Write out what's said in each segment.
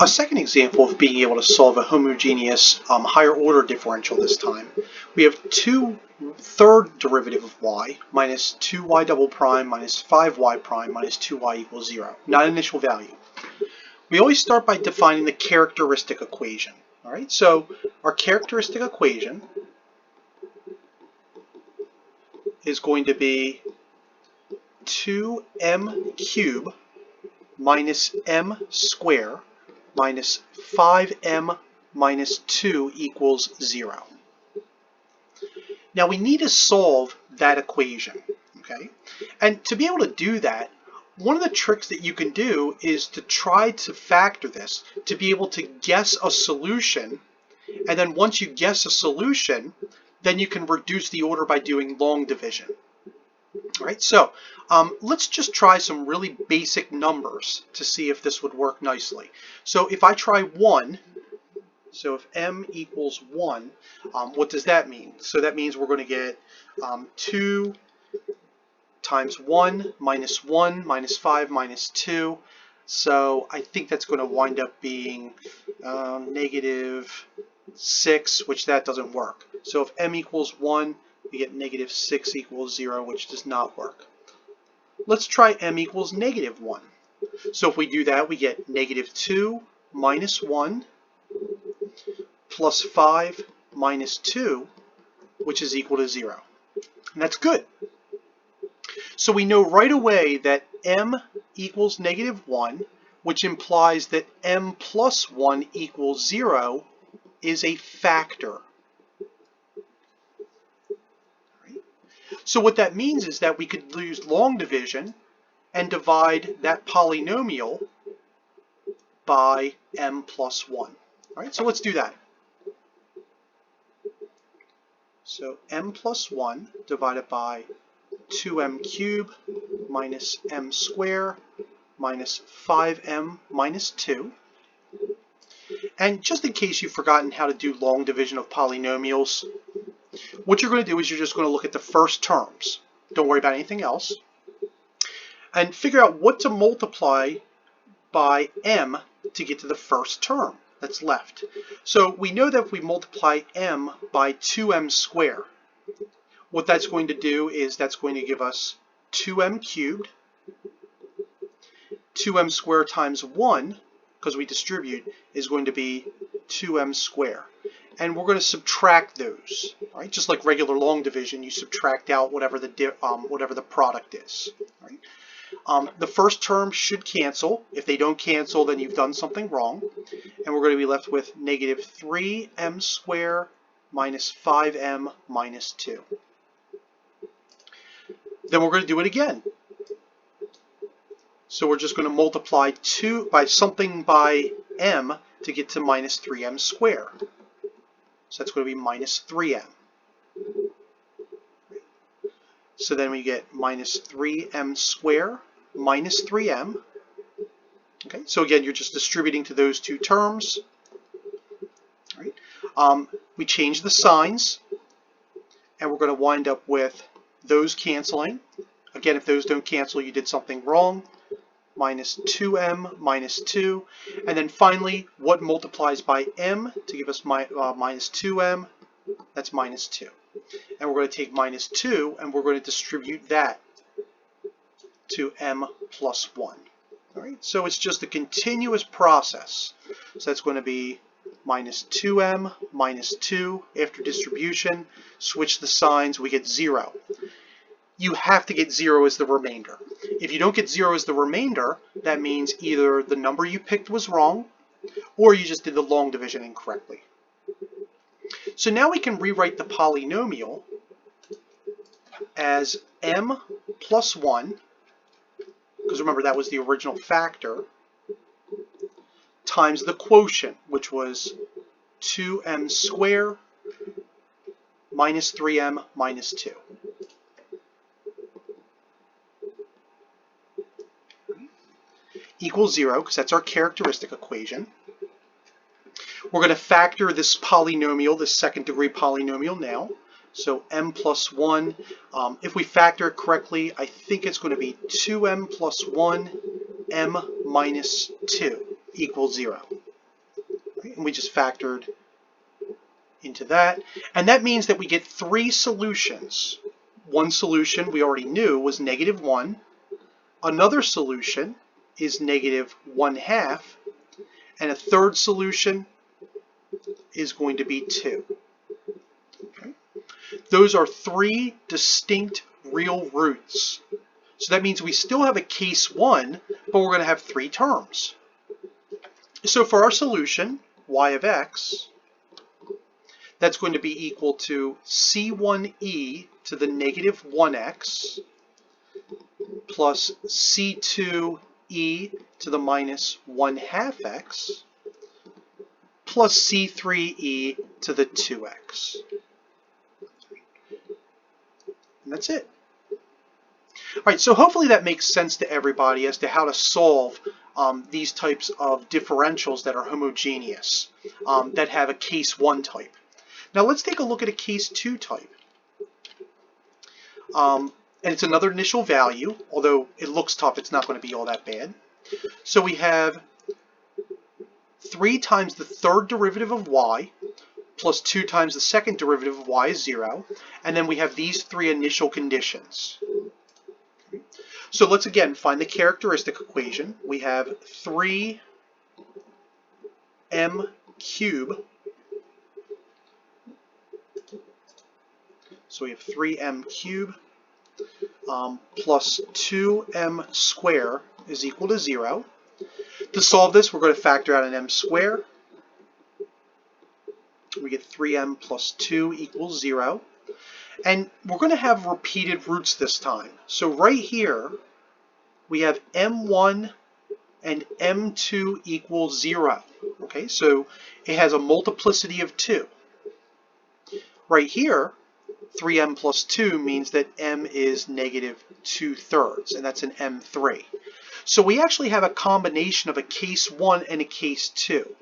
A second example of being able to solve a homogeneous higher order differential this time, we have third derivative of y minus 2y double prime minus 5y prime minus 2y equals 0, not initial value. We always start by defining the characteristic equation. All right, so our characteristic equation is going to be 2m cubed minus m squared minus 5m minus 2 equals 0. Now we need to solve that equation, okay? And to be able to do that, one of the tricks that you can do is to try to factor this, to be able to guess a solution, and then once you guess a solution, then you can reduce the order by doing long division. All right, so let's just try some really basic numbers to see if this would work nicely. So if I try 1, so if m equals 1, what does that mean? So that means we're going to get 2 times 1 minus 5 minus 2. So I think that's going to wind up being negative 6, which that doesn't work. So if m equals 1, we get negative 6 equals 0, which does not work. Let's try m equals negative 1. So if we do that, we get negative 2 minus 1 plus 5 minus 2, which is equal to 0. And that's good. So we know right away that m equals negative 1, which implies that m plus 1 equals 0 is a factor. So what that means is that we could use long division and divide that polynomial by m plus 1. All right, so let's do that. So m plus 1 divided by 2m cubed minus m squared minus 5m minus 2. And just in case you've forgotten how to do long division of polynomials, what you're going to do is you're just going to look at the first terms. Don't worry about anything else. And figure out what to multiply by m to get to the first term that's left. So we know that if we multiply m by 2m squared, what that's going to do is that's going to give us 2m cubed, 2m squared times 1, because we distribute, is going to be 2m squared. And we're going to subtract those, right? Just like regular long division, you subtract out whatever the product is. Right? The first term should cancel. If they don't cancel, then you've done something wrong. And we're going to be left with negative 3m squared minus 5m minus 2. Then we're going to do it again. So we're just going to multiply something by m to get to minus 3m squared. So that's going to be minus 3m. So then we get minus 3m squared minus 3m. Okay, so again, you're just distributing to those two terms. All right. We change the signs, and we're going to wind up with those canceling. Again, if those don't cancel, you did something wrong. Minus 2m minus 2. And then finally, what multiplies by m to give us minus 2m? That's minus 2. And we're going to take minus 2 and we're going to distribute that to m plus 1. All right, so it's just a continuous process. So that's going to be minus 2m minus 2 after distribution. Switch the signs, we get 0. You have to get 0 as the remainder. If you don't get 0 as the remainder, that means either the number you picked was wrong, or you just did the long division incorrectly. So now we can rewrite the polynomial as m plus 1, because remember that was the original factor, times the quotient, which was 2m squared minus 3m minus 2. Equals 0, because that's our characteristic equation. We're going to factor this polynomial, this second degree polynomial now. So m plus 1, if we factor it correctly, I think it's going to be 2m plus 1 m minus 2 equals 0. And we just factored into that. And that means that we get 3 solutions. One solution we already knew was -1. Another solution is -1/2. And a third solution is going to be 2. Okay. Those are 3 distinct real roots. So that means we still have a case 1, but we're going to have 3 terms. So for our solution, y of x, that's going to be equal to c1e to the -1x plus c2e to the -1/2x plus c3e to the 2x. And that's it. All right, so hopefully that makes sense to everybody as to how to solve these types of differentials that are homogeneous, that have a case 1 type. Now let's take a look at a case 2 type. And it's another initial value, although it looks tough, it's not going to be all that bad. So we have 3 times the third derivative of y plus 2 times the second derivative of y is 0. And then we have these 3 initial conditions. So let's again find the characteristic equation. We have 3m cubed. So we have 3m cubed plus 2m squared is equal to 0. To solve this, we're going to factor out an m squared. We get 3m plus 2 equals 0. And we're going to have repeated roots this time. So right here, we have m1 and m2 equals 0. Okay, so it has a multiplicity of 2. Right here, 3m plus 2 means that m is -2/3, and that's an m3. So we actually have a combination of a case 1 and a case 2.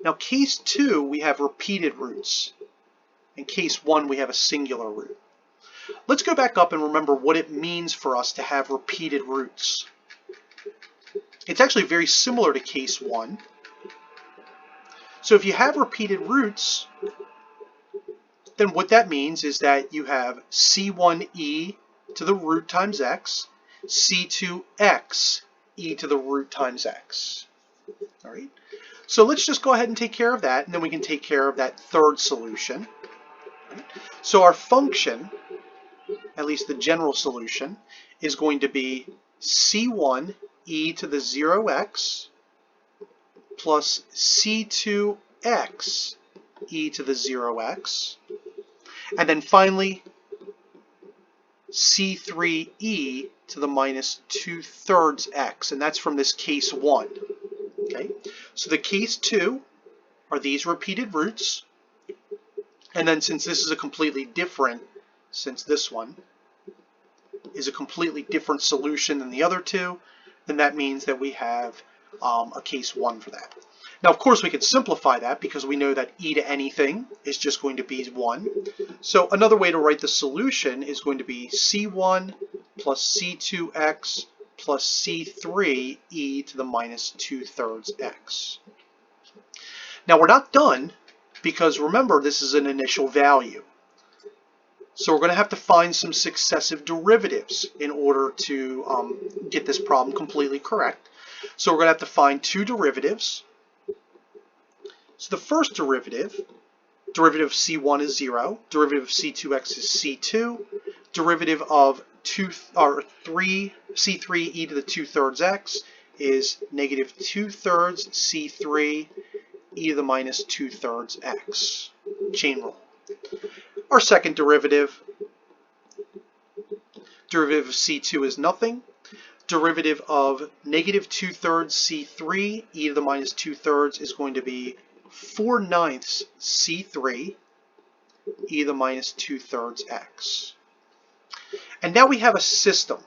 Now case 2, we have repeated roots. In case 1, we have a singular root. Let's go back up and remember what it means for us to have repeated roots. It's actually very similar to case 1. So if you have repeated roots, then what that means is that you have c1e to the root times x, c2x e to the root times x. All right. So let's just go ahead and take care of that, and then we can take care of that third solution. Right. So our function, at least the general solution, is going to be c1 e to the 0x plus c2x e to the 0x, and then finally c3e to the -2/3 x, and that's from this case 1. Okay, so the case 2 are these repeated roots, and then since this is a completely different, since this one is a completely different solution than the other two, then that means that we have a case 1 for that. Now, of course, we can simplify that because we know that e to anything is just going to be 1. So another way to write the solution is going to be c1 plus c2x plus c3 e to the -2/3 x. Now, we're not done because remember, this is an initial value. So we're going to have to find some successive derivatives in order to get this problem completely correct. So we're going to have to find 2 derivatives. So the first derivative of c1 is 0, derivative of c2x is c2, derivative of c3 e to the 2/3 x is -2/3 c3 e to the -2/3 x. Chain rule. Our second derivative of c2 is nothing. Derivative of -2/3 c3 e to the -2/3 is going to be 4/9 c3 e to the -2/3 x. And now we have a system.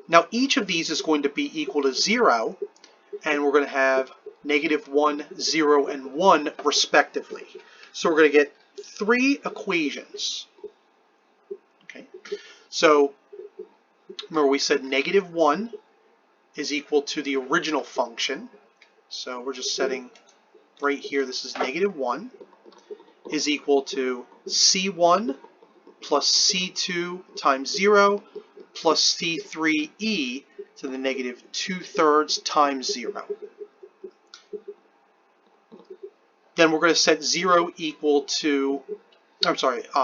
Now each of these is going to be equal to 0, and we're going to have -1, 0, and 1 respectively. So we're going to get 3 equations. Okay. So Remember we said -1 is equal to the original function. So we're just setting right here, this is -1, is equal to C1 plus C2 times 0 plus C3e to the -2/3 times 0. Then we're going to set 0 equal to,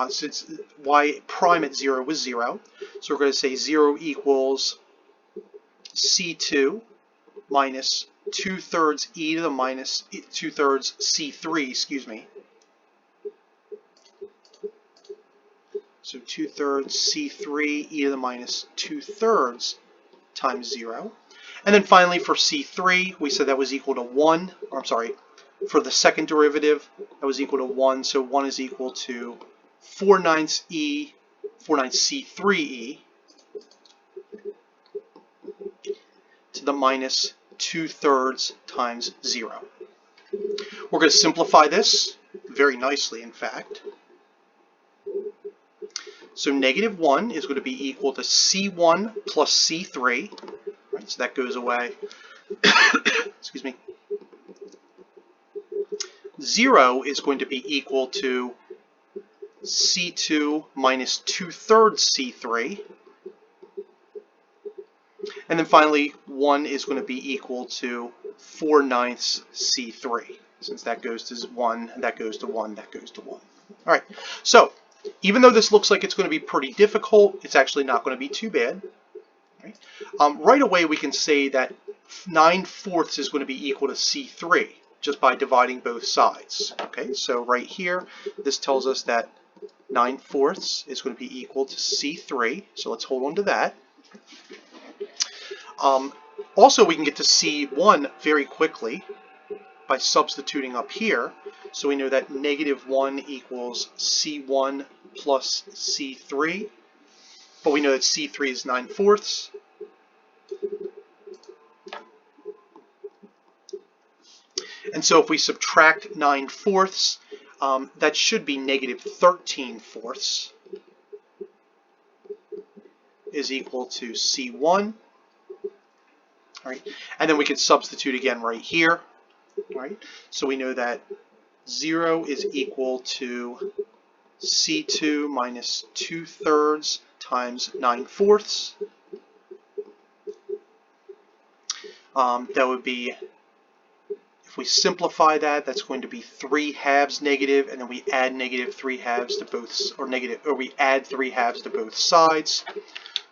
since y prime at 0 was 0, so we're going to say 0 equals C2 minus 2/3 e to the minus 2/3 C3, excuse me. So 2/3 C3 e to the minus 2/3 times 0. And then finally for C3, we said that was equal to 1, or I'm sorry, for the second derivative, that was equal to 1, so 1 is equal to 4/9 C3e to the minus 2/3 times 0. We're going to simplify this very nicely, in fact. So -1 is going to be equal to C1 plus C3, right, so that goes away. Excuse me. 0 is going to be equal to C2 minus 2/3 C3. And then finally, 1 is going to be equal to 4/9 C3. Since that goes to 1, that goes to 1, that goes to 1. All right, so even though this looks like it's going to be pretty difficult, it's actually not going to be too bad. Right, right away, we can say that 9/4 is going to be equal to C3 just by dividing both sides. Okay, so right here, this tells us that 9/4 is going to be equal to C3. So let's hold on to that. Also, we can get to C1 very quickly by substituting up here. So we know that -1 equals C1 plus C3. But we know that C3 is 9/4. And so if we subtract 9/4, that should be -13/4 is equal to C1. Right? And then we can substitute again right here. Right? So we know that 0 is equal to C2 minus 2/3 times 9/4. That would be, if we simplify that, that's going to be 3/2 negative, and then we add -3/2 to both, or we add 3/2 to both sides.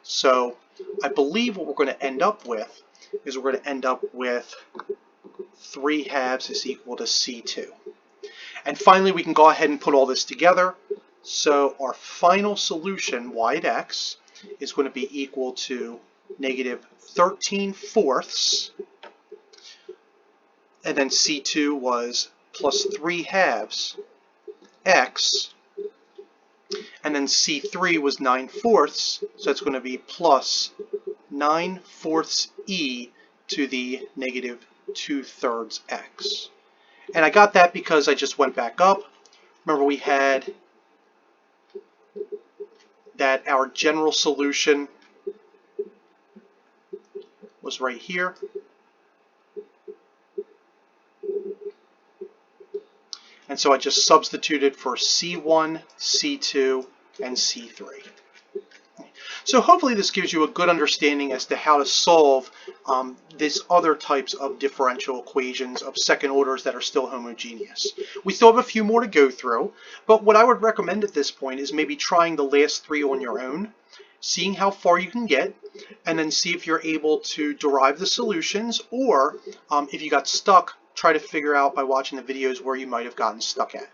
So I believe what we're going to end up with is we're going to end up with 3/2 is equal to C2. And finally, we can go ahead and put all this together. So our final solution, y at x, is going to be equal to -13/4, and then C2 was plus 3/2 x, and then C3 was 9/4, so that's going to be plus 9/4 e to the -2/3 x. And I got that because I just went back up. Remember, we had that our general solution was right here. And so I just substituted for C1, C2, and C3. So hopefully this gives you a good understanding as to how to solve these other types of differential equations of second orders that are still homogeneous. We still have a few more to go through, but what I would recommend at this point is maybe trying the last 3 on your own, seeing how far you can get, and then see if you're able to derive the solutions, or if you got stuck, try to figure out by watching the videos where you might have gotten stuck at.